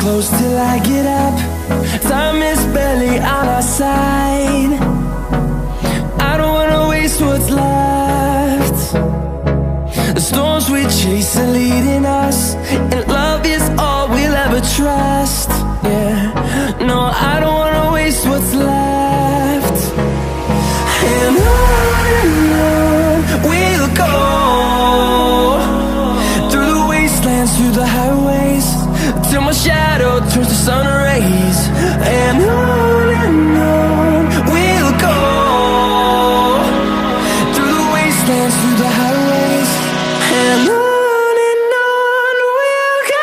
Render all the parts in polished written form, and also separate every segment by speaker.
Speaker 1: close till I get up. Time is barely on our side. I don't wanna waste what's left. The storms we chase are leading us, and love is all we'll ever trust. Yeah, no, I don't wanna waste what's left. And on we'll go, through the wastelands, through the highways, till my shadow turns to sun rays. And on we'll go, through the wastelands, through the highways, and on we'll go.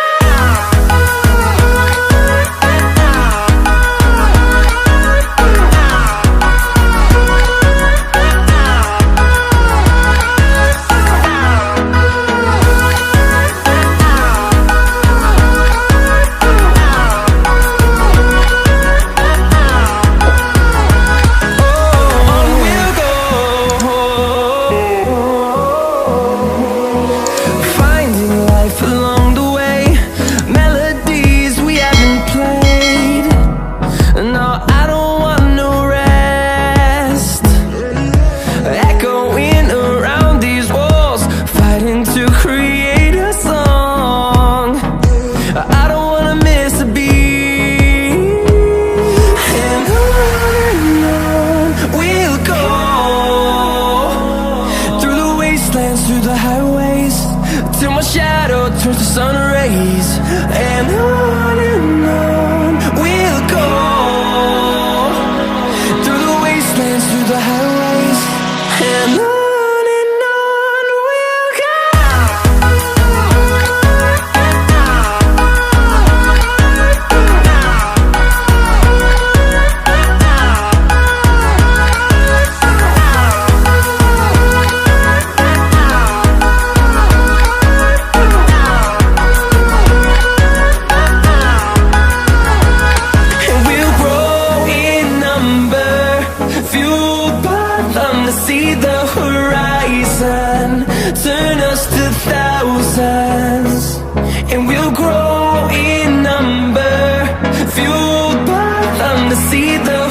Speaker 1: Through the highways, till my shadow turns to sun rays. And on we'll go, through the wastelands, through the highways, and on we'll go. See the horizon, turn us to thousands, and we'll grow in number, fueled by them to see the